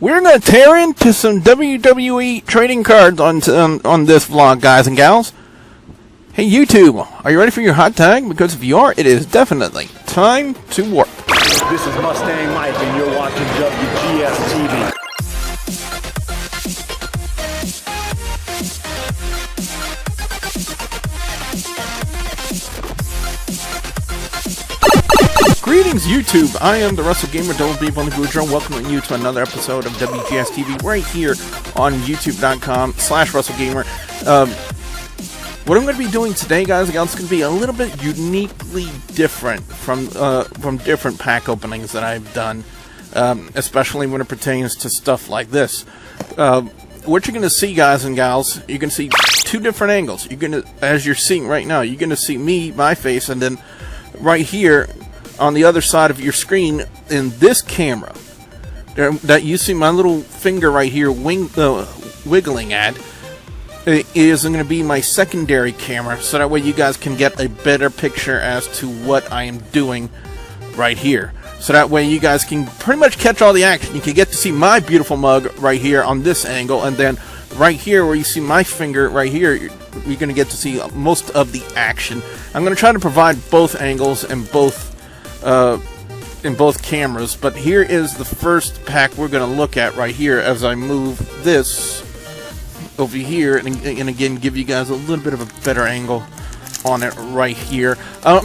We're going to tear into some WWE trading cards on this vlog, guys and gals. Hey YouTube, are you ready for your hot tag? Because if you are, it is definitely time to warp. This is Mustang Mike and you're watching WGS-TV. Greetings YouTube, I am the Wrestlegamer, WB1 welcoming you to another episode of WGS-TV right here on youtube.com/WrestleGamer. What I'm going to be doing today, guys and gals, is going to be a little bit uniquely different from different pack openings that I've done, especially when it pertains to stuff like this. What you're going to see, guys and gals, you're going to see two different angles. You're going to, as you're seeing right now, you're going to see me, my face, and then right here on the other side of your screen in this camera that you see my little finger right here wiggling at is going to be my secondary camera, so that way you guys can get a better picture as to what I am doing right here. So that way you guys can pretty much catch all the action. You can get to see my beautiful mug right here on this angle, and then right here where you see my finger right here, you're going to get to see most of the action. I'm going to try to provide both angles and both in both cameras, but here is the first pack we're going to look at right here as I move this over here and again give you guys a little bit of a better angle on it right here. By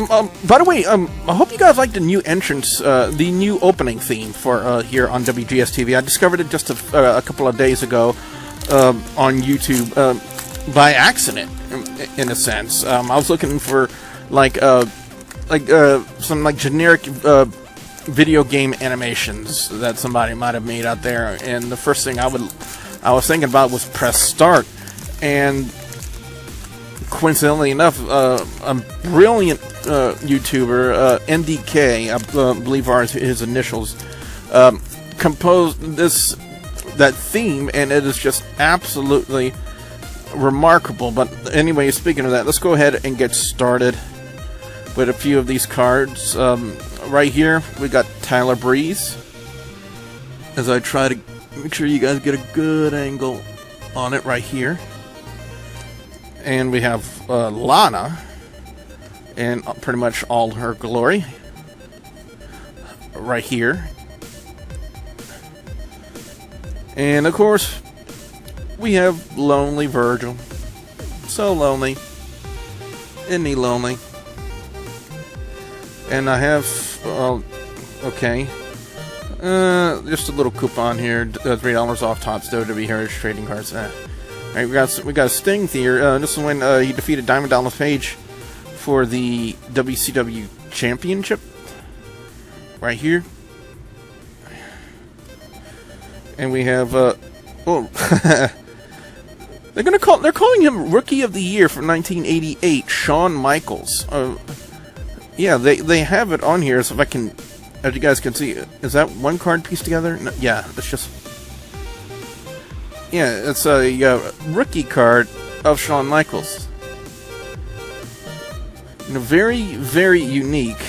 the way, I hope you guys like the new entrance, the new opening theme for here on WGS-TV. I discovered it just a couple of days ago on YouTube by accident, in a sense. I was looking for some generic video game animations that somebody might have made out there, and the first thing I was thinking about was press start, and coincidentally enough, a brilliant YouTuber, NDK, I believe are his initials, composed that theme, and it is just absolutely remarkable. But anyway, speaking of that, let's go ahead and get started with a few of these cards. Right here, we got Tyler Breeze, as I try to make sure you guys get a good angle on it right here. And we have Lana, in pretty much all her glory, right here. And of course, we have Lonely Virgil. So lonely. Isn't he lonely? And I have, okay, just a little coupon here, $3 off Topps WWE Heritage Trading Cards. Alright, we got Sting here. This is when he defeated Diamond Dallas Page for the WCW Championship, right here. And we have, they're calling him Rookie of the Year for 1988, Shawn Michaels. Yeah, they have it on here, so if I can, as you guys can see, is that one card pieced together? No, yeah, it's just, yeah, it's a rookie card of Shawn Michaels. You know, very, very unique.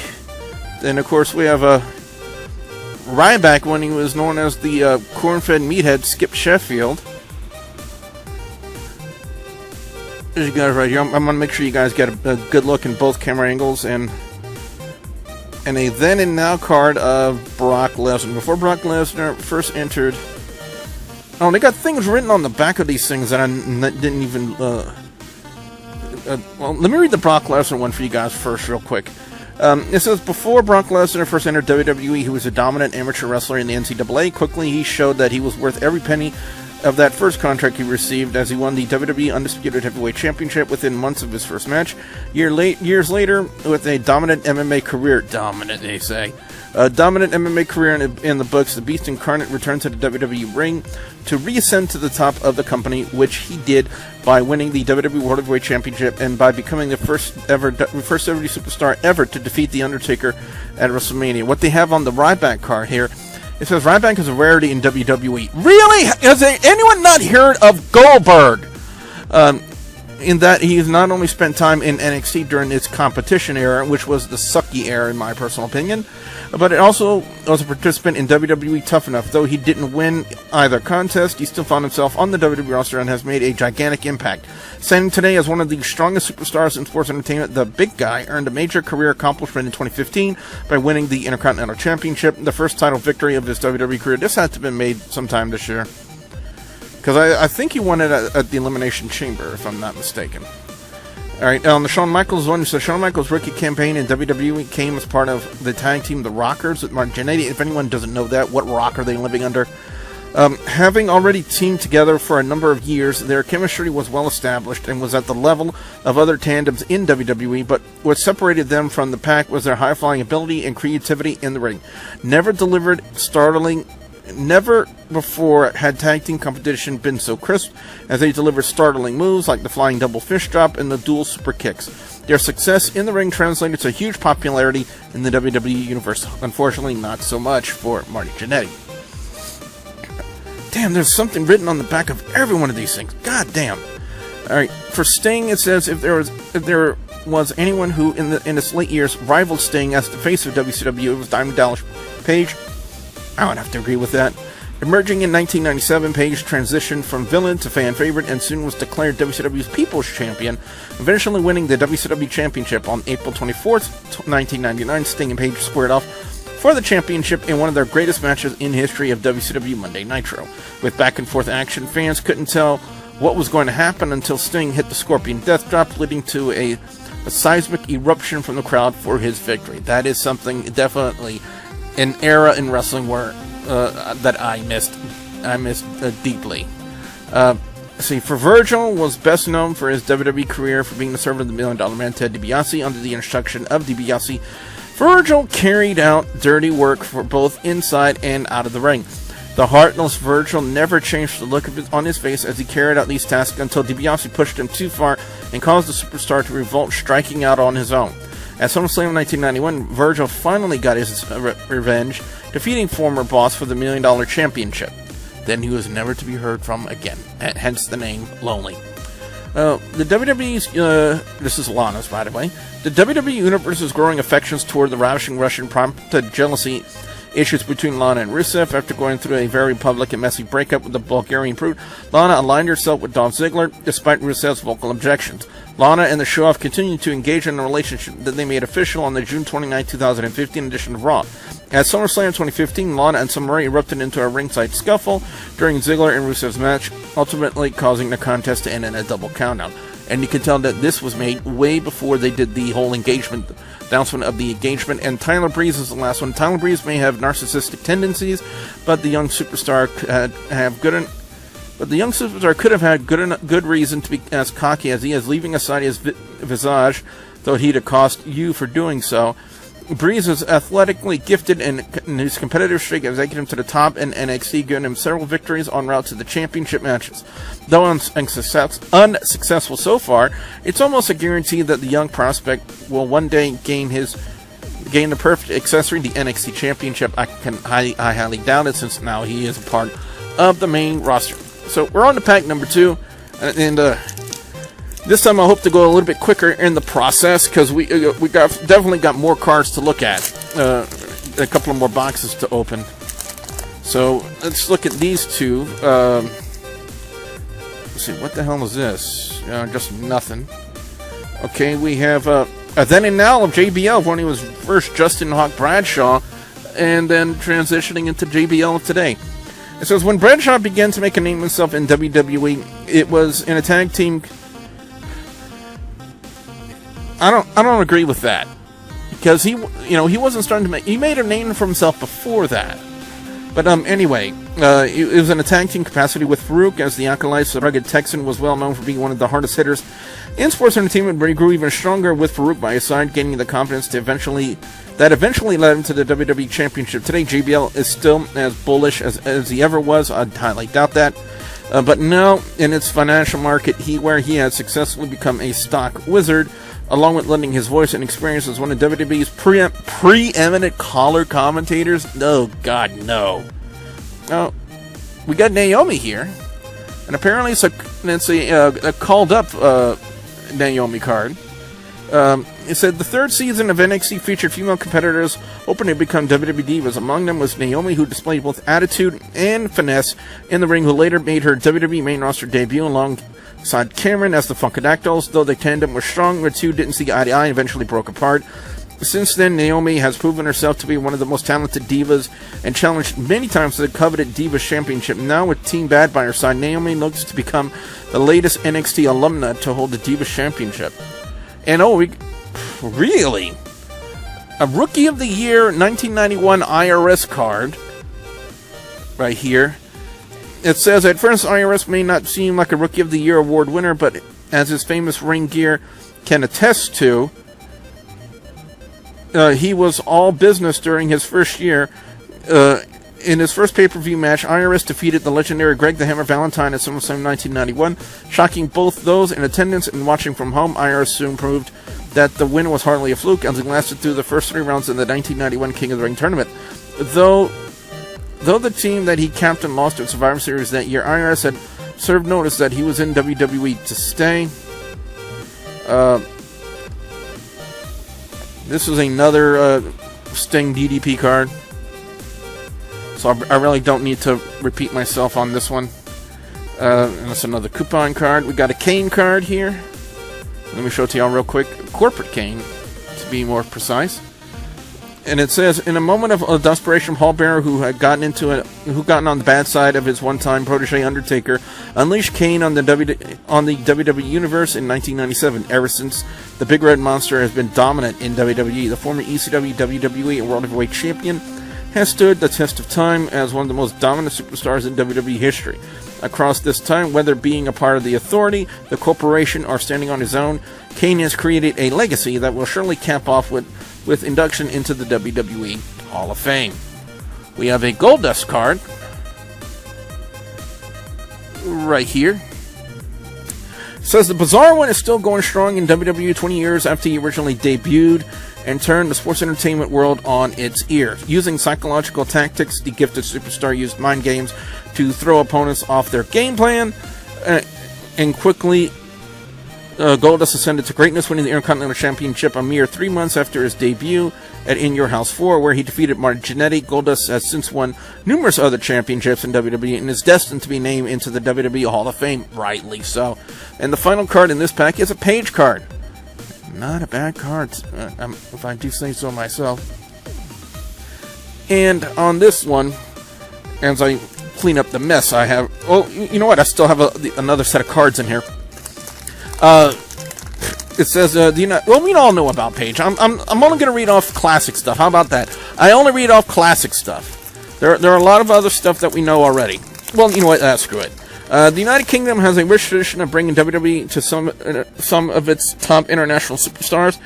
Then, of course, we have Ryback when he was known as the corn-fed meathead Skip Sheffield. There's you guys right here. I'm going to make sure you guys get a good look in both camera angles, and a then and now card of Brock Lesnar. Before Brock Lesnar first entered... Oh, they got things written on the back of these things that I didn't even... well, let me read the Brock Lesnar one for you guys first real quick. It says, before Brock Lesnar first entered WWE, he was a dominant amateur wrestler in the NCAA. Quickly, he showed that he was worth every penny of that first contract he received, as he won the WWE Undisputed Heavyweight Championship within months of his first match. Years later, with a dominant MMA career, dominant they say, a dominant MMA career in the books, the Beast Incarnate returned to the WWE ring to reascend to the top of the company, which he did by winning the WWE World Heavyweight Championship and by becoming the first ever WWE superstar ever to defeat The Undertaker at WrestleMania. What they have on the Ryback card here, it says Ryback is a rarity in WWE. Really? Has anyone not heard of Goldberg? in that he's not only spent time in NXT during its competition era, which was the sucky era in my personal opinion, but it also was a participant in WWE Tough Enough. Though he didn't win either contest, he still found himself on the WWE roster and has made a gigantic impact. Standing today as one of the strongest superstars in sports entertainment, the big guy earned a major career accomplishment in 2015 by winning the Intercontinental Championship, the first title victory of his WWE career. This had to have been made sometime this year, because I think he won it at the Elimination Chamber, if I'm not mistaken. Alright, on the Shawn Michaels one, so Shawn Michaels' rookie campaign in WWE came as part of the tag team The Rockers with Mark Jannetty. If anyone doesn't know that, what rock are they living under? Having already teamed together for a number of years, their chemistry was well established and was at the level of other tandems in WWE, but what separated them from the pack was their high-flying ability and creativity in the ring. Never before had tag team competition been so crisp as they delivered startling moves like the flying double fish drop and the dual super kicks. Their success in the ring translated to huge popularity in the WWE universe. Unfortunately, not so much for Marty Jannetty. Damn, there's something written on the back of every one of these things. God damn. Alright, for Sting, it says if there was anyone who in its late years rivaled Sting as the face of WCW, it was Diamond Dallas Page. I would have to agree with that. Emerging in 1997, Page transitioned from villain to fan favorite and soon was declared WCW's People's Champion, eventually winning the WCW Championship on April 24th, 1999. Sting and Page squared off for the championship in one of their greatest matches in history of WCW Monday Nitro. With back-and-forth action, fans couldn't tell what was going to happen until Sting hit the Scorpion Death Drop, leading to a seismic eruption from the crowd for his victory. That is something definitely an era in wrestling where that I missed deeply. See, for Virgil was best known for his WWE career for being the servant of the $1 Million Man Ted DiBiase. Under the instruction of DiBiase, Virgil carried out dirty work for both inside and out of the ring. The heartless Virgil never changed the look on his face as he carried out these tasks until DiBiase pushed him too far and caused the superstar to revolt, striking out on his own. At SummerSlam 1991, Virgil finally got his revenge, defeating former boss for the $1 Million Championship. Then he was never to be heard from again, hence the name Lonely. The WWE's, this is Lana's, by the way. The WWE Universe's growing affections toward the ravishing Russian prompted jealousy issues between Lana and Rusev. After going through a very public and messy breakup with the Bulgarian brute, Lana aligned herself with Dolph Ziggler, despite Rusev's vocal objections. Lana and the Show-Off continued to engage in a relationship that they made official on the June 29, 2015 edition of Raw. At SummerSlam 2015, Lana and Samurai erupted into a ringside scuffle during Ziggler and Rusev's match, ultimately causing the contest to end in a double countdown. And you can tell that this was made way before they did the whole engagement, announcement of the engagement. And Tyler Breeze is the last one. Tyler Breeze may have narcissistic tendencies, but the young superstar could have had good reason to be as cocky as he is, leaving aside his visage, though he'd have cost you for doing so. Breeze is athletically gifted, and his competitive streak has taken him to the top in NXT, giving him several victories en route to the championship matches. Though unsuccessful so far, it's almost a guarantee that the young prospect will one day gain the perfect accessory, the NXT Championship. I highly doubt it, since now he is a part of the main roster. So we're on to pack number 2, and this time I hope to go a little bit quicker in the process, because we definitely got more cards to look at, a couple of more boxes to open. So let's look at these two. Let's see, what the hell is this? Just nothing. Okay, we have a then and now of JBL, when he was first Justin Hawk Bradshaw, and then transitioning into JBL of today. It says, when Bradshaw began to make a name himself in WWE, it was in a tag team. I don't agree with that, because he wasn't starting to make. He made a name for himself before that. But anyway, it was in a tag team capacity with Farouk as the Acolytes. The Rugged Texan was well known for being one of the hardest hitters in sports entertainment, but he grew even stronger with Farouk by his side, gaining the confidence to eventually led him to the WWE Championship. Today, JBL is still as bullish as he ever was. I highly doubt that. But now, in its financial market, where he has successfully become a stock wizard, along with lending his voice and experience as one of WWE's preeminent color commentators. Oh, God, no. We got Naomi here, and apparently it's a called-up Naomi card. It said the third season of NXT featured female competitors hoping to become WWE divas. Among them was Naomi, who displayed both attitude and finesse in the ring, who later made her WWE main roster debut alongside Cameron as the Funkadactyls. Though the tandem was strong, the two didn't see eye to eye and eventually broke apart. Since then, Naomi has proven herself to be one of the most talented divas and challenged many times for the coveted Divas Championship. Now with Team Bad by her side, Naomi looks to become the latest NXT alumna to hold the Divas Championship. And really? A Rookie of the Year 1991 IRS card right here. It says, at first, IRS may not seem like a Rookie of the Year award winner, but as his famous ring gear can attest to, he was all business during his first year. In his first pay-per-view match, IRS defeated the legendary Greg the Hammer Valentine at SummerSlam 1991. Shocking both those in attendance and watching from home, IRS soon proved that the win was hardly a fluke, as he lasted through the first 3 rounds in the 1991 King of the Ring tournament. Though the team that he captained lost at Survivor Series that year, IRS had served notice that he was in WWE to stay. This is another Sting DDP card. So I really don't need to repeat myself on this one. And that's another coupon card. We got a Kane card here. Let me show it to y'all real quick. Corporate Kane, to be more precise. And it says, in a moment of desperation, Paul Bearer, who had gotten on the bad side of his one-time protege Undertaker, unleashed Kane on the WWE Universe in 1997. Ever since, the Big Red Monster has been dominant in WWE. The former ECW, WWE, and World Heavyweight Champion has stood the test of time as one of the most dominant superstars in WWE history. Across this time, whether being a part of the Authority, the Corporation, or standing on his own, Kane has created a legacy that will surely cap off with induction into the WWE Hall of Fame. We have a Goldust card right here. It says the Bizarre One is still going strong in WWE 20 years after he originally debuted and turned the sports entertainment world on its ear. Using psychological tactics, the gifted superstar used mind games to throw opponents off their game plan, and quickly Goldust ascended to greatness, winning the Intercontinental Championship a mere 3 months after his debut at In Your House 4, where he defeated Martin Jannetty. Goldust has since won numerous other championships in WWE and is destined to be named into the WWE Hall of Fame, rightly so. And the final card in this pack is a Page card. Not a bad card, if I do say so myself. And on this one, as I clean up the mess I have... Oh, you know what? I still have another set of cards in here. It says, well, we all know about Page. I'm only going to read off classic stuff. How about that? I only read off classic stuff. There are a lot of other stuff that we know already. Well, you know what? Screw it. The United Kingdom has a rich tradition of bringing WWE to some of its top international superstars,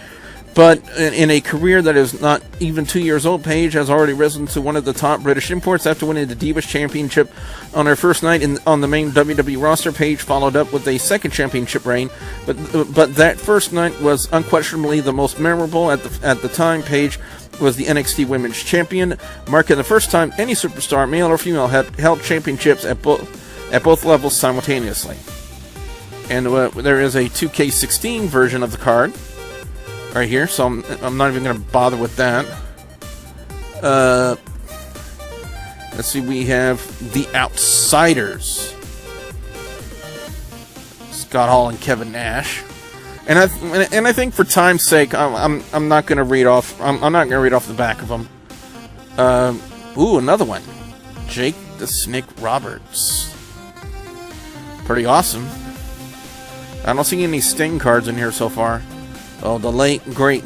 but in a career that is not even 2 years old, Paige has already risen to one of the top British imports after winning the Divas Championship on her first night on the main WWE roster. Paige followed up with a second championship reign, but that first night was unquestionably the most memorable. At the time, Paige was the NXT Women's Champion, marking the first time any superstar, male or female, had held championships at both levels simultaneously. And there is a 2K16 version of the card right here, so I'm not even going to bother with that. Let's see, we have The Outsiders, Scott Hall and Kevin Nash. And I think for time's sake, I'm not going to read off. I'm not going to read off the back of them. Ooh, another one, Jake the Snake Roberts. Pretty awesome. I don't see any Sting cards in here so far. Oh, the late, great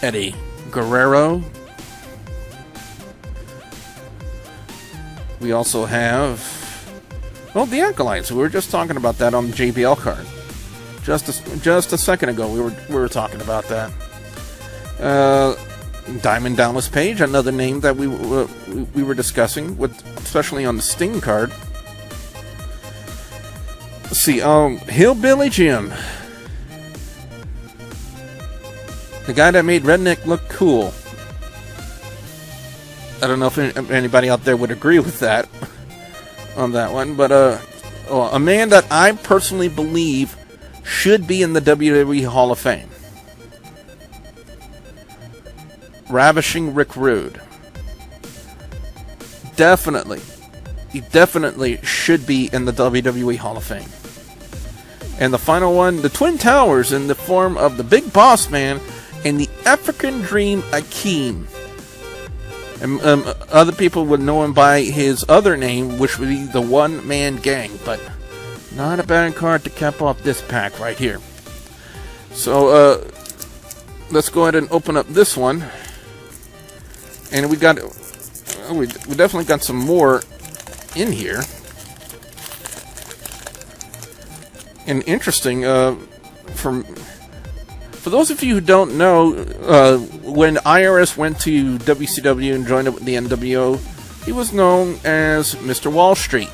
Eddie Guerrero. We also have, well, the Acolytes. We were just talking about that on the JBL card. Just a second ago, we were talking about that. Diamond Dallas Page, another name that we were discussing, especially on the Sting card. Let's see, Hillbilly Jim. The guy that made Redneck look cool. I don't know if anybody out there would agree with that on that one, but a man that I personally believe should be in the WWE Hall of Fame. Ravishing Rick Rude. Definitely. He definitely should be in the WWE Hall of Fame. And the final one, the Twin Towers in the form of the Big Boss Man and the African Dream Akeem. And other people would know him by his other name, which would be the One Man Gang. But not a bad card to cap off this pack right here. So let's go ahead and open up this one. And we definitely got some more in here. And interesting, for those of you who don't know, when IRS went to WCW and joined up with the NWO, he was known as Mr. Wall Street.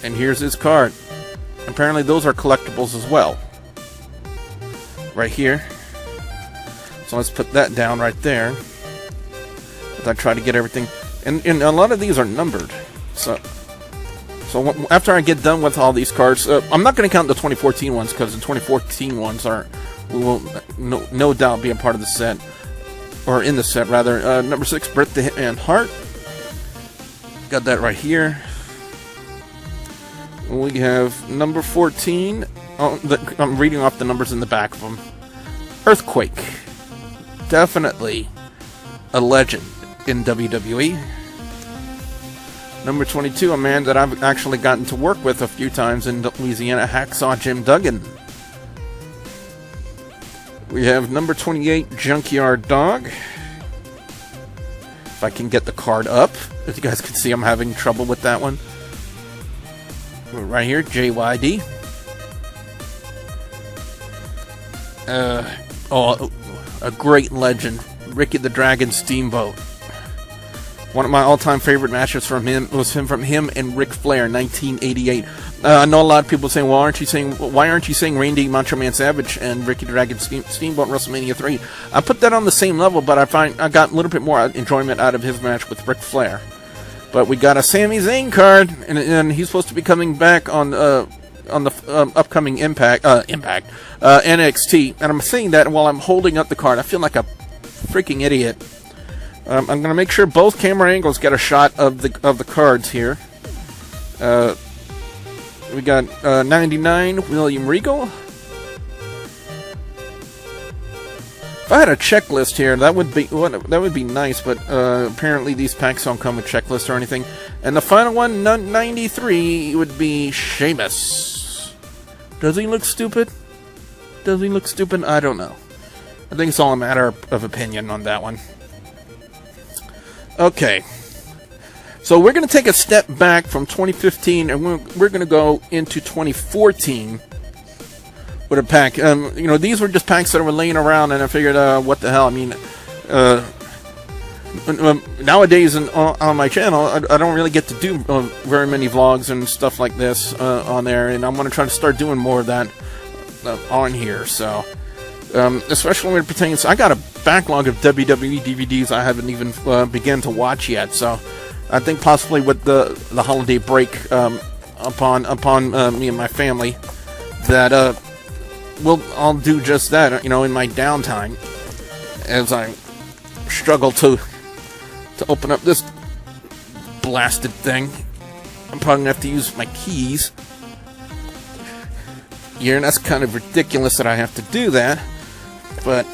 And here's his card. Apparently those are collectibles as well. Right here. So let's put that down right there. As I try to get everything. And a lot of these are numbered. So after I get done with all these cards, I'm not going to count the 2014 ones because the 2014 ones will no doubt be a part of the set, or in the set rather. Number 6, Bret the Hitman Hart. Got that right here. We have number 14. I'm reading off the numbers in the back of them. Earthquake, definitely a legend in WWE. Number 22, a man that I've actually gotten to work with a few times in Louisiana, Hacksaw Jim Duggan. We have number 28, Junkyard Dog. If I can get the card up. As you guys can see, I'm having trouble with that one. Right here, JYD. A great legend, Ricky the Dragon Steamboat. One of my all-time favorite matches from him was from him and Ric Flair in 1988. I know a lot of people saying, "Well, why aren't you saying Randy Macho Man Savage and Ricky the Dragon Steamboat WrestleMania 3?" I put that on the same level, but I got a little bit more enjoyment out of his match with Ric Flair. But we got a Sami Zayn card, and he's supposed to be coming back on the upcoming Impact NXT. And I'm saying that while I'm holding up the card. I feel like a freaking idiot. I'm going to make sure both camera angles get a shot of the cards here. We got 99, William Regal. If I had a checklist here, that would be nice, but apparently these packs don't come with checklists or anything. And the final one, 93, would be Sheamus. Does he look stupid? Does he look stupid? I don't know. I think it's all a matter of opinion on that one. Okay, so we're going to take a step back from 2015, and we're going to go into 2014 with a pack. These were just packs that were laying around, and I figured, what the hell? I mean, nowadays on my channel, I don't really get to do very many vlogs and stuff like this on there, and I'm going to try to start doing more of that on here. So, especially when it pertains, I got a backlog of WWE DVDs I haven't even begun to watch yet. So, I think possibly with the holiday break upon me and my family, that I'll do just that. In my downtime, as I struggle to open up this blasted thing. I'm probably gonna have to use my keys. Yeah, and that's kind of ridiculous that I have to do that. But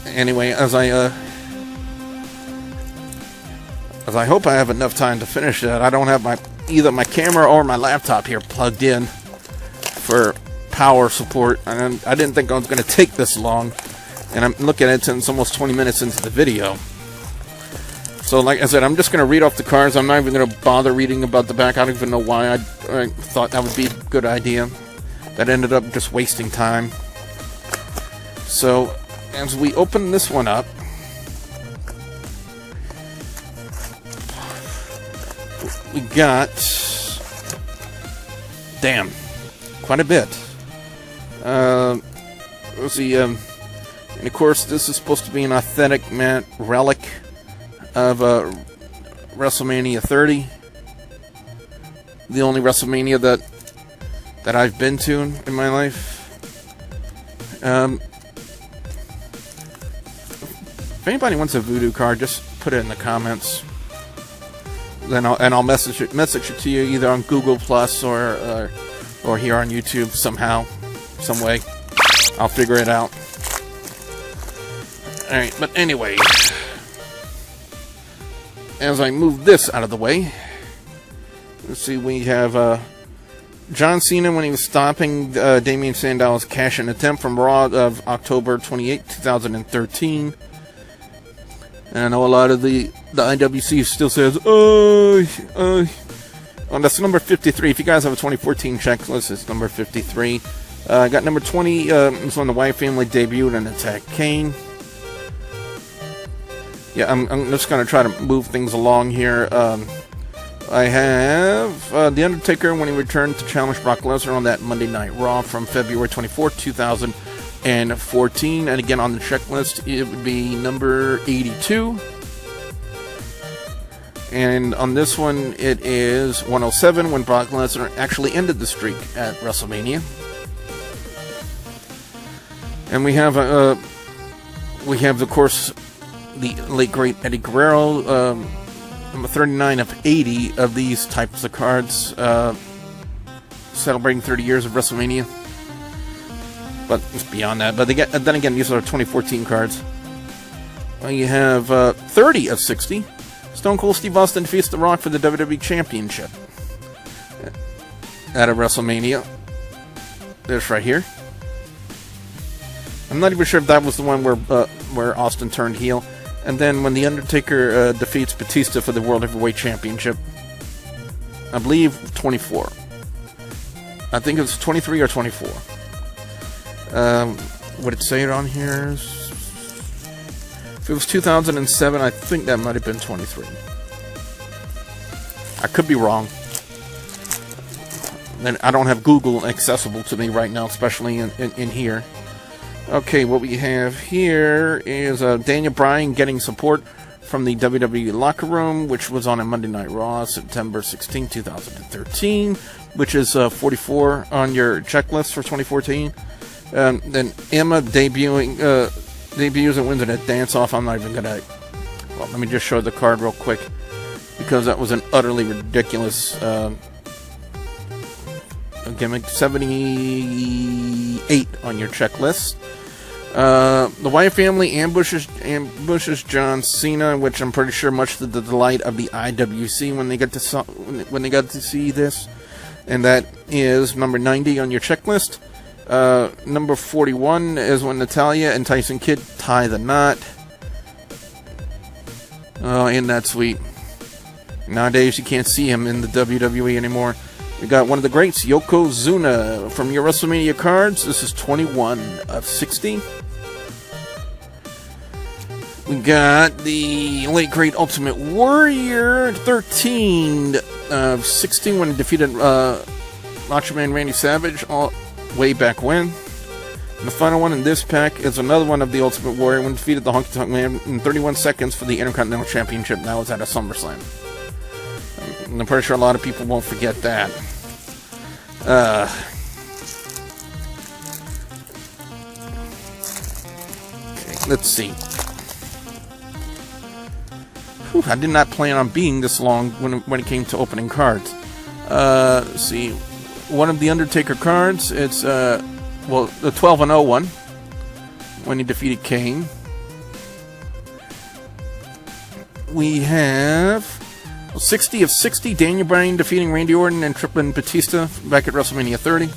anyway, as I hope I have enough time to finish that, I don't have either my camera or my laptop here plugged in for power support, and I didn't think I was going to take this long. And I'm looking at it, and it's almost 20 minutes into the video. So, like I said, I'm just going to read off the cards. I'm not even going to bother reading about the back. I don't even know why I thought that would be a good idea. That ended up just wasting time. So, as we open this one up, we got, damn, quite a bit. Let's see, and of course, this is supposed to be an authentic relic of WrestleMania 30. The only WrestleMania that that I've been to in my life. If anybody wants a voodoo card, just put it in the comments. Then I'll message it to you either on Google Plus or here on YouTube somehow, some way. I'll figure it out. All right, but anyway, as I move this out of the way, let's see. We have John Cena when he was stopping Damien Sandow's cash-in attempt from Raw of October 28, 2013. And I know a lot of the IWC still says, oh, that's number 53. If you guys have a 2014 checklist, it's number 53. Got number 20, is when the Wyatt family debuted and attacked Kane. Yeah, I'm just going to try to move things along here. I have The Undertaker when he returned to challenge Brock Lesnar on that Monday Night Raw from February 24th, 2014. And again, on the checklist, it would be number 82. And on this one, it is 107 when Brock Lesnar actually ended the streak at WrestleMania. And we have, of course, the late great Eddie Guerrero. Number 39 of 80 of these types of cards, celebrating 30 years of WrestleMania. But it's beyond that. But then again, these are 2014 cards. Well, you have 30 of 60. Stone Cold Steve Austin defeats The Rock for the WWE Championship at a WrestleMania. This right here. I'm not even sure if that was the one where Austin turned heel. And then when The Undertaker defeats Batista for the World Heavyweight Championship, I believe 24. I think it was 23 or 24. Would it say it on here? If it was 2007, I think that might have been 23. I could be wrong. And I don't have Google accessible to me right now, especially in here. Okay, what we have here is Daniel Bryan getting support from the WWE Locker Room, which was on a Monday Night Raw, September 16, 2013, which is 44 on your checklist for 2014. Then Emma debuts and wins in a dance-off. I'm not even going to... Well, let me just show the card real quick, because that was an utterly ridiculous gimmick. 78 on your checklist. The Wyatt family ambushes John Cena, which I'm pretty sure much to the delight of the IWC when they got to see this, and that is number 90 on your checklist. Number 41 is when Natalya and Tyson Kidd tie the knot. Oh, ain't that sweet? Nowadays you can't see him in the WWE anymore. We got one of the greats, Yokozuna, from your WrestleMania cards. This is 21 of 60. We got the late great Ultimate Warrior, 13 of 60 when he defeated Macho Man Randy Savage way back when. And the final one in this pack is another one of the Ultimate Warrior when he defeated the Honky Tonk Man in 31 seconds for the Intercontinental Championship. That was at a SummerSlam. And I'm pretty sure a lot of people won't forget that. Okay, let's see. Whew, I did not plan on being this long when it came to opening cards. Let's see. One of the Undertaker cards, it's the 12-0 one when he defeated Kane. We have 60 of 60, Daniel Bryan defeating Randy Orton and tripling Batista back at WrestleMania 30.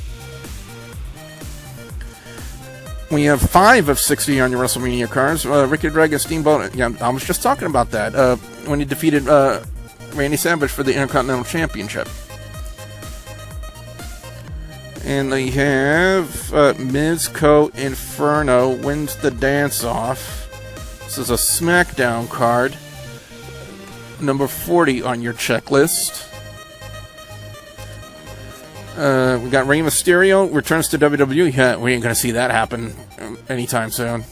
We have 5 of 60 on your WrestleMania cards. Ricky Dragon Steamboat, yeah, I was just talking about that, when he defeated Randy Savage for the Intercontinental Championship. And they have Miz Inferno wins the dance-off. This is a SmackDown card. Number 40 on your checklist. We got Rey Mysterio returns to WWE. Yeah, we ain't gonna see that happen anytime soon.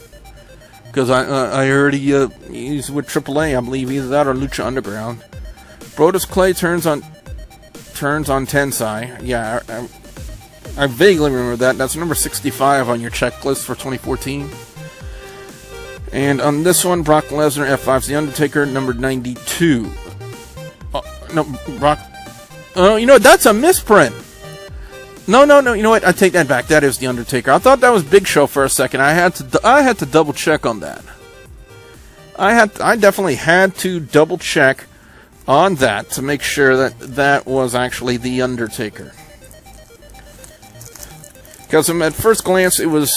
Because I heard he's with AAA. I believe either that or Lucha Underground. Brodus Clay turns on Tensai. Yeah, I vaguely remember that. That's number 65 on your checklist for 2014. And on this one, Brock Lesnar, F5's The Undertaker, number 92. No, Brock... Oh, you know what? That's a misprint. No. You know what? I take that back. That is The Undertaker. I thought that was Big Show for a second. I had to double check on that. I definitely had to double check on that to make sure that that was actually The Undertaker. Because at first glance, it was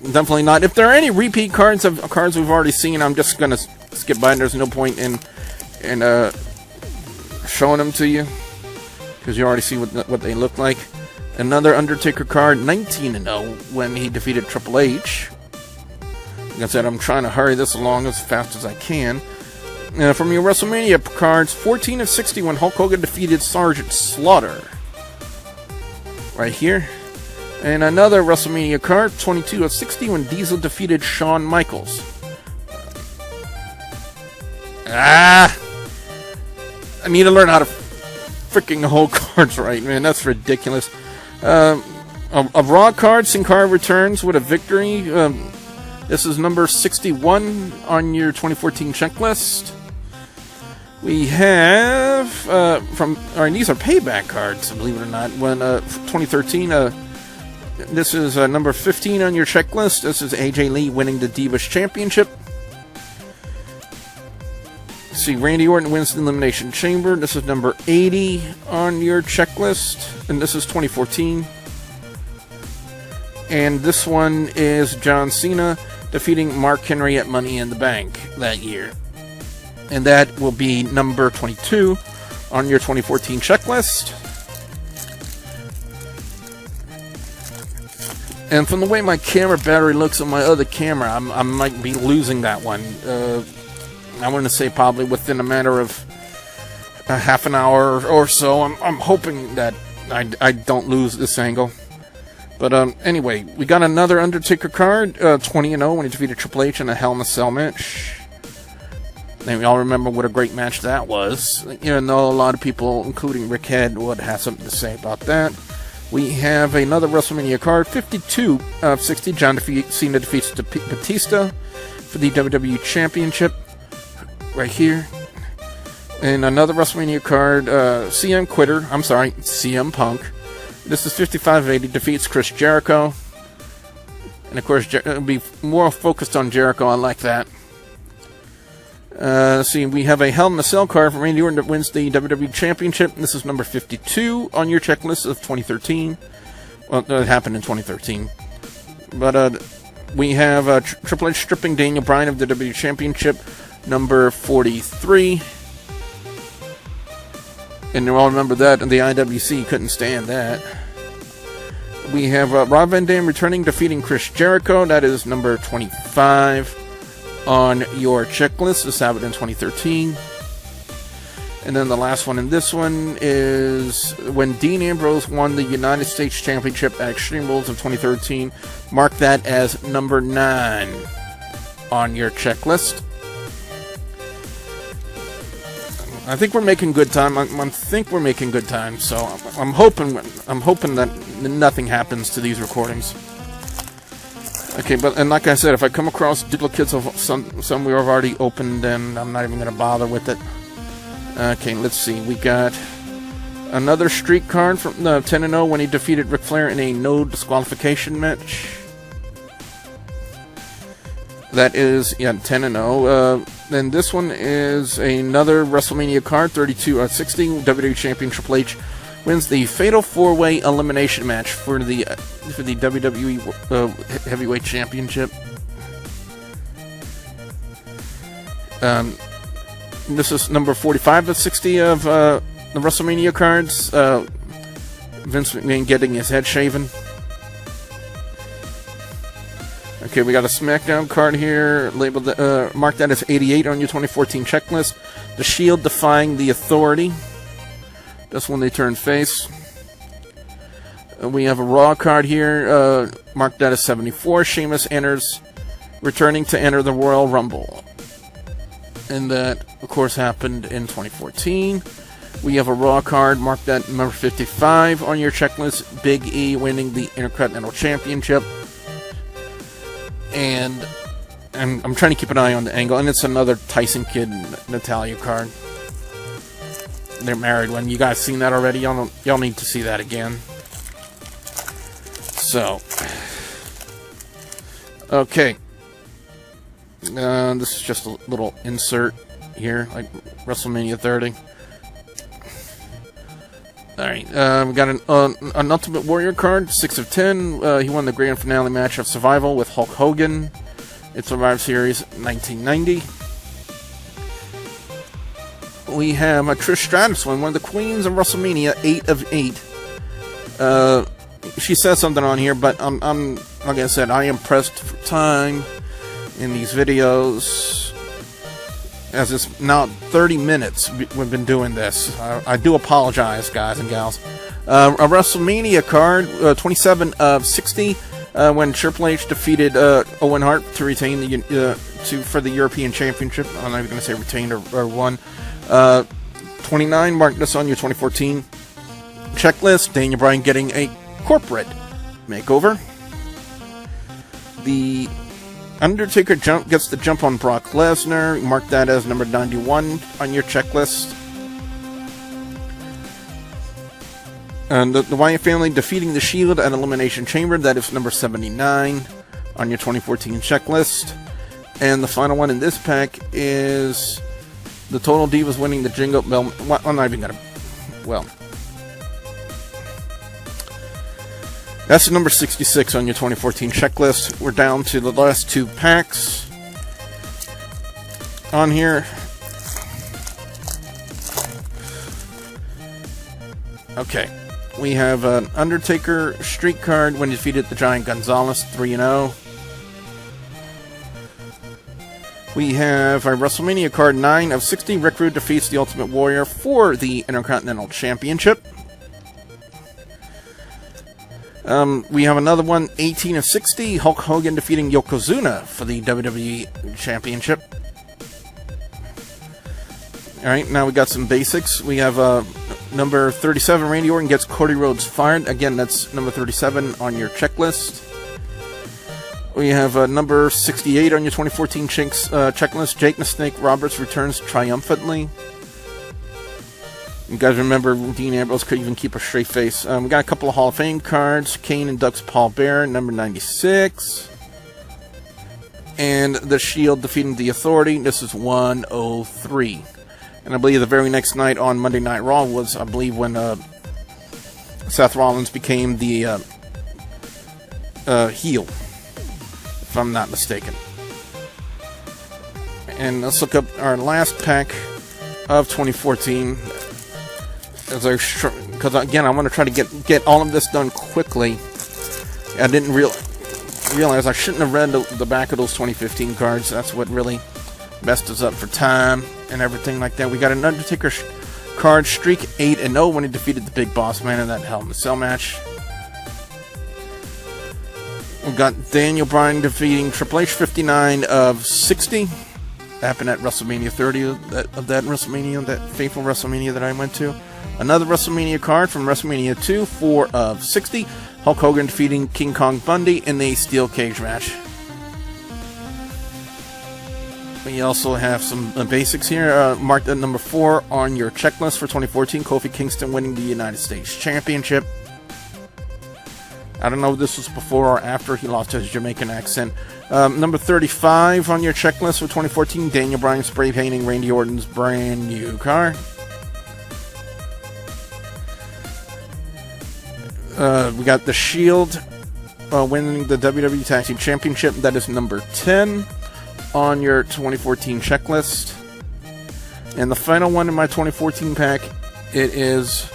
definitely not. If there are any repeat cards of cards we've already seen, I'm just going to skip by, and there's no point in showing them to you, because you already see what they look like. Another Undertaker card, 19-0, when he defeated Triple H. Like I said, I'm trying to hurry this along as fast as I can. From your WrestleMania cards, 14 of 60 when Hulk Hogan defeated Sergeant Slaughter. Right here. And another WrestleMania card, 22 of 60 when Diesel defeated Shawn Michaels. I need to learn how to freaking hold cards right, man. That's ridiculous. A Raw card, Sin Cara returns with a victory. This is number 61 on your 2014 checklist. We have these are payback cards, believe it or not. When 2013, this is number 15 on your checklist. This is AJ Lee winning the Divas Championship. See, Randy Orton wins the Elimination Chamber. This is number 80 on your checklist, and this is 2014. And this one is John Cena defeating Mark Henry at Money in the Bank that year. And that will be number 22 on your 2014 checklist. And from the way my camera battery looks on my other camera, I might be losing that one. I want to say probably within a matter of a half an hour or so. I'm hoping that I don't lose this angle. But anyway, we got another Undertaker card, 20-0 when he defeated Triple H in a Hell in a Cell match. And we all remember what a great match that was. Even though a lot of people, including Rick Head, would have something to say about that. We have another WrestleMania card, 52 of 60. John Cena defeats Batista for the WWE Championship. Right here. And another WrestleMania card, CM Punk. This is 55 of 80, defeats Chris Jericho. And of course, it'll be more focused on Jericho. I like that. Let's see, we have a Hell in a Cell card from Randy Orton that wins the WWE Championship. This is number 52 on your checklist of 2013. Well, it happened in 2013. But we have Triple H stripping Daniel Bryan of the WWE Championship, number 43. And you all remember that, and the IWC couldn't stand that. We have Rob Van Dam returning, defeating Chris Jericho. That is number 25 on your checklist. This happened in 2013. And then the last one in this one is when Dean Ambrose won the United States Championship at Extreme Rules of 2013. Mark that as number 9 on your checklist. I think we're making good time. I think we're making good time. So I'm hoping that nothing happens to these recordings. Okay, and like I said, if I come across duplicates of some we have already opened, then I'm not even going to bother with it. Okay, let's see. We got another streak card from 10-0 when he defeated Ric Flair in a no disqualification match. That is 10-0. Then this one is another WrestleMania card, 32 of 60. WWE Champion Triple H wins the Fatal 4-Way Elimination match for the WWE Heavyweight Championship. This is number 45 of 60 of the WrestleMania cards. Vince McMahon getting his head shaven. Okay, we got a SmackDown card here, labeled marked that as 88 on your 2014 checklist. The Shield defying the Authority. That's when they turn face. We have a Raw card here, marked that as 74. Sheamus returning to enter the Royal Rumble. And that, of course, happened in 2014. We have a Raw card marked at number 55 on your checklist. Big E winning the Intercontinental Championship. And I'm trying to keep an eye on the angle. And it's another Tyson Kidd and Natalya card. They're married one. You guys seen that already? Y'all need to see that again. So, okay. This is just a little insert here, like WrestleMania 30. Alright, we got an Ultimate Warrior card, 6 of 10. He won the grand finale match of Survival with Hulk Hogan. It Survived Series 1990. We have a Trish Stratus one of the queens of WrestleMania, 8 of 8. She says something on here, but I'm like I said, I am pressed for time in these videos. As it's now 30 minutes we've been doing this. I do apologize, guys and gals. A WrestleMania card, 27 of 60, when Triple H defeated Owen Hart to retain for the European Championship. I'm not even going to say retained or won. 29, mark this on your 2014 checklist. Daniel Bryan getting a corporate makeover. The Undertaker gets the jump on Brock Lesnar. Mark that as number 91 on your checklist. And the Wyatt family defeating the Shield at Elimination Chamber. That is number 79 on your 2014 checklist. And the final one in this pack is the Total Divas winning the Jingle Bell. Well, I'm not even going to... Well... That's number 66 on your 2014 checklist. We're down to the last 2 packs on here. Okay. We have an Undertaker streak card when he defeated the Giant Gonzalez, 3-0. We have a WrestleMania card, 9 of 60. Rick Rude defeats the Ultimate Warrior for the Intercontinental Championship. We have another one, 18 of 60. Hulk Hogan defeating Yokozuna for the WWE Championship. Alright, now we got some basics. We have number 37, Randy Orton gets Cody Rhodes fired. Again, that's number 37 on your checklist. We have number 68 on your 2014 checklist. Jake the Snake Roberts returns triumphantly. You guys remember Dean Ambrose could even keep a straight face. We got a couple of Hall of Fame cards. Kane inducts Paul Bearer, number 96. And the Shield defeating the Authority. This is 103. And I believe the very next night on Monday Night Raw was, I believe, when Seth Rollins became the heel, if I'm not mistaken. And let's look up our last pack of 2014. Because again, I want to try to get all of this done quickly. I didn't realize I shouldn't have read the back of those 2015 cards. That's what really messed us up for time and everything like that. We got an Undertaker card, streak 8-0 when he defeated the Big Boss Man in that Hell in a Cell match. We got Daniel Bryan defeating Triple H, 59 of 60. Happened at WrestleMania 30 of that WrestleMania, that fateful WrestleMania that I went to. Another WrestleMania card from WrestleMania 2, 4 of 60. Hulk Hogan defeating King Kong Bundy in a steel cage match. We also have some basics here. Marked at number 4 on your checklist for 2014. Kofi Kingston winning the United States Championship. I don't know if this was before or after he lost his Jamaican accent. Number 35 on your checklist for 2014. Daniel Bryan spray painting Randy Orton's brand new car. We got the Shield winning the WWE Tag Team Championship. That is number 10 on your 2014 checklist. And the final one in my 2014 pack, it is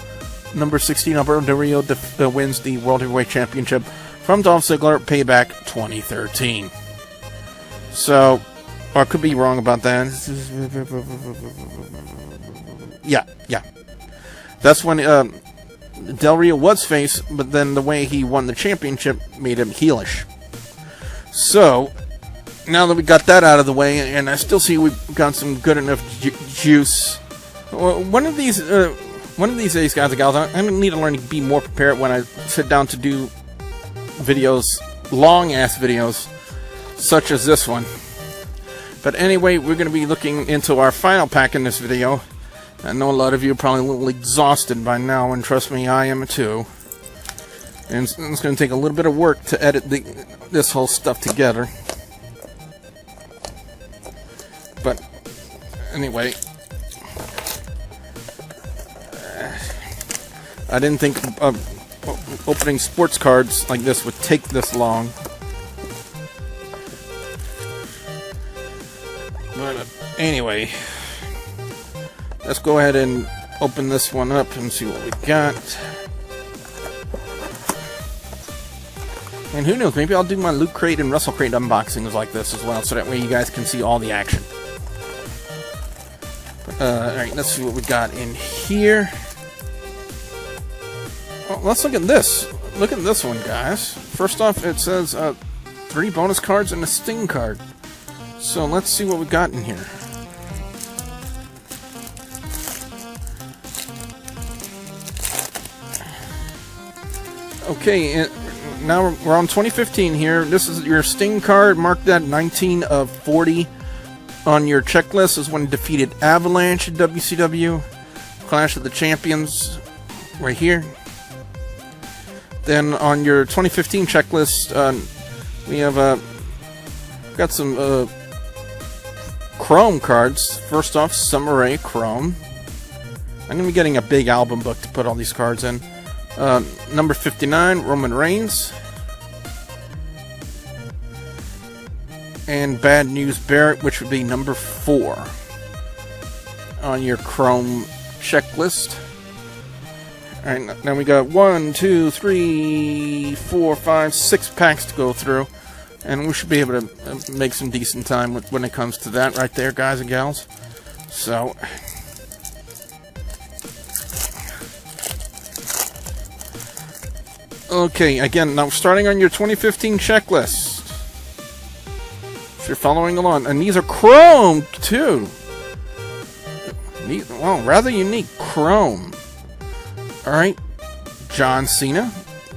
number 16. Alberto Del Rio wins the World Heavyweight Championship from Dolph Ziggler, Payback 2013. So, or I could be wrong about that. Yeah. That's when Del Rio was face, but then the way he won the championship made him heelish. So, now that we got that out of the way, and I still see we've got some good enough juice. One of these, one of these days, guys and gals, I'm going to need to learn to be more prepared when I sit down to do videos, long-ass videos, such as this one. But anyway, we're going to be looking into our final pack in this video. I know a lot of you are probably a little exhausted by now, and trust me, I am too. And it's going to take a little bit of work to edit this whole stuff together. But anyway, I didn't think opening sports cards like this would take this long. But anyway, let's go ahead and open this one up and see what we got. And who knows, maybe I'll do my Loot Crate and Wrestle Crate unboxings like this as well, so that way you guys can see all the action. Alright, let's see what we got in here. Well, let's look at this. Look at this one, guys. First off, it says 3 bonus cards and a Sting card. So let's see what we got in here. Okay, now we're on 2015 here. This is your Sting card, marked at 19 of 40 on your checklist. Is when he defeated Avalanche at WCW, Clash of the Champions, right here. Then on your 2015 checklist, we have got some Chrome cards. First off, Summer Rae Chrome. I'm going to be getting a big album book to put all these cards in. Number 59, Roman Reigns. And Bad News Barrett, which would be number 4 on your Chrome checklist. Alright, now we got 1, 2, 3, 4, 5, 6 packs to go through. And we should be able to make some decent time when it comes to that right there, guys and gals. So, okay, again, now starting on your 2015 checklist. If you're following along, and these are Chrome too. Well, rather unique Chrome. Alright, John Cena,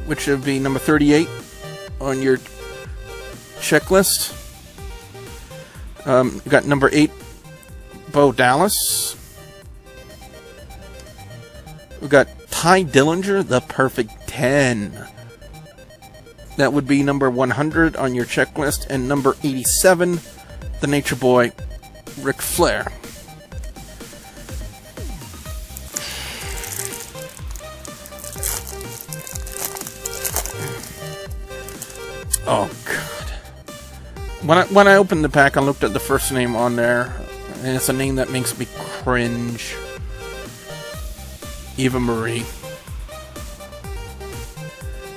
which would be number 38 on your checklist. You got number 8, Bo Dallas. We got Ty Dillinger, the perfect 10. That would be number 100 on your checklist. And number 87, the Nature Boy, Ric Flair. Oh, God. When I opened the pack, I looked at the first name on there, and it's a name that makes me cringe. Eva Marie.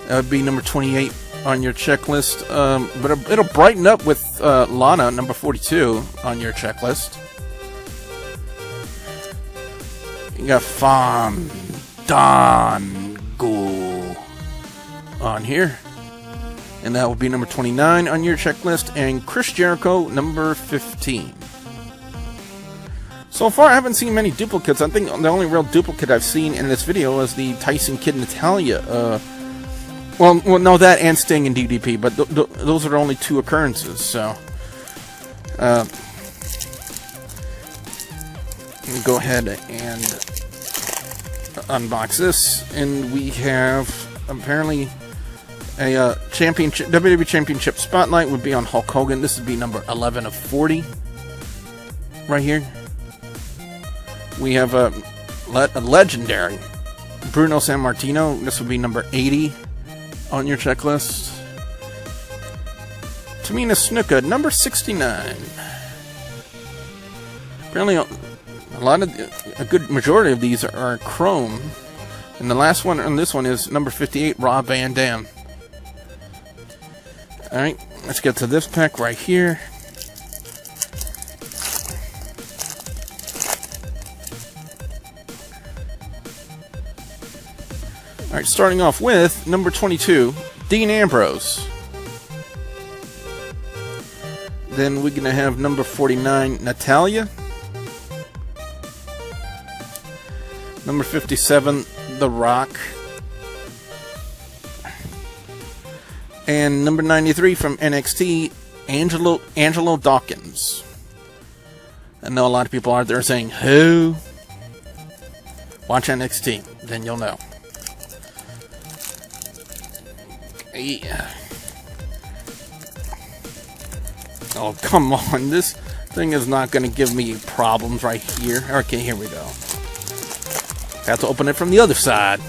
That would be number 28 on your checklist. But it'll brighten up with Lana, number 42, on your checklist. You got Fandango on here. And that will be number 29 on your checklist. And Chris Jericho, number 15. So far, I haven't seen many duplicates. I think the only real duplicate I've seen in this video is the Tyson Kidd Natalya. Well, no, that and Sting and DDP, but those are the only 2 occurrences. So, let me go ahead and unbox this. And we have, apparently, a championship, WWE Championship Spotlight would be on Hulk Hogan. This would be number 11 of 40. Right here. We have a legendary Bruno Sammartino. This would be number 80 on your checklist. Tamina Snuka, number 69. Apparently, a good majority of these are Chrome. And the last one on this one is number 58, Rob Van Dam. Alright, let's get to this pack right here. Alright, starting off with number 22, Dean Ambrose. Then we're going to have number 49, Natalya. Number 57, The Rock. And number 93 from NXT, Angelo Dawkins. I know a lot of people out there saying, who? Watch NXT, then you'll know. Yeah. Oh, come on. This thing is not going to give me problems right here. Okay, here we go. Have to open it from the other side.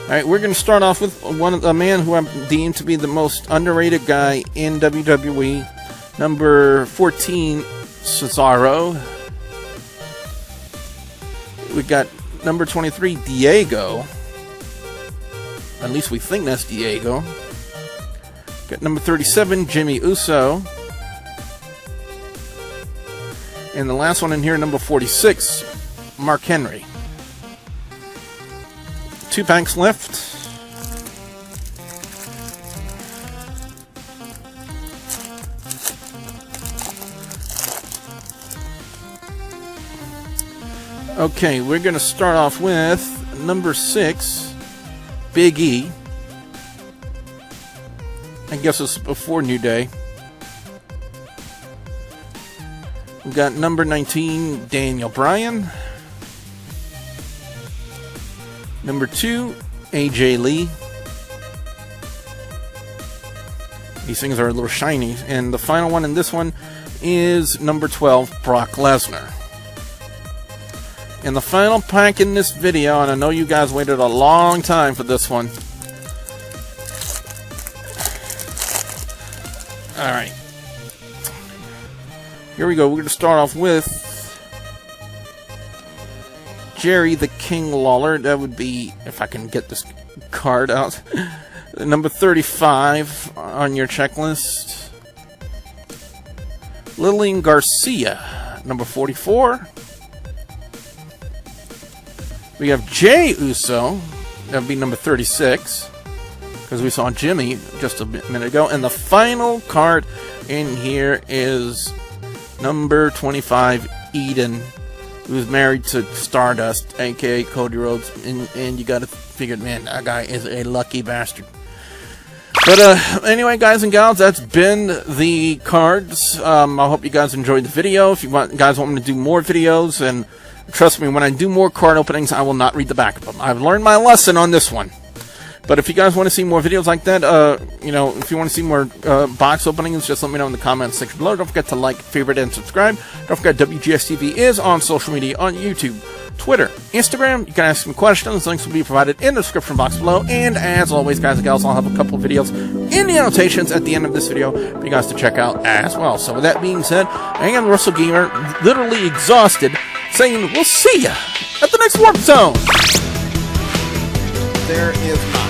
Alright, we're going to start off with a man who I'm deemed to be the most underrated guy in WWE. Number 14, Cesaro. We got number 23, Diego. At least we think that's Diego. Got number 37, Jimmy Uso. And the last one in here, number 46, Mark Henry. 2 packs left. Okay, we're going to start off with number 6, Big E. I guess it's before New Day. We got number 19, Daniel Bryan. Number 2, AJ Lee. These things are a little shiny. And the final one in this one is number 12, Brock Lesnar. And the final pack in this video, and I know you guys waited a long time for this one. Alright. Here we go. We're going to start off with Jerry the King Lawler. That would be, if I can get this card out, number 35 on your checklist. Lillian Garcia, number 44. We have Jey Uso. That would be number 36. Because we saw Jimmy just a minute ago. And the final card in here is number 25, Eden, who's married to Stardust, a.k.a. Cody Rhodes. And you got to figure, man, that guy is a lucky bastard. But anyway, guys and gals, that's been the cards. I hope you guys enjoyed the video. If you guys want me to do more videos, and trust me, when I do more card openings, I will not read the back of them. I've learned my lesson on this one. But if you guys want to see more videos like that, you know, if you want to see more box openings, just let me know in the comments section below. Don't forget to like, favorite, and subscribe. Don't forget WGS-TV is on social media, on YouTube, Twitter, Instagram. You can ask me questions. Links will be provided in the description box below. And as always, guys and gals, I'll have a couple of videos in the annotations at the end of this video for you guys to check out as well. So with that being said, I am Wrestlegamer, literally exhausted, saying we'll see ya at the next Warp Zone. There is not.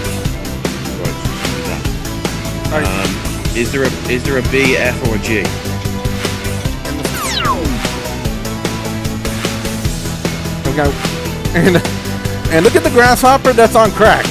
Is there a B, F, or a G? Okay. And look at the grasshopper that's on crack.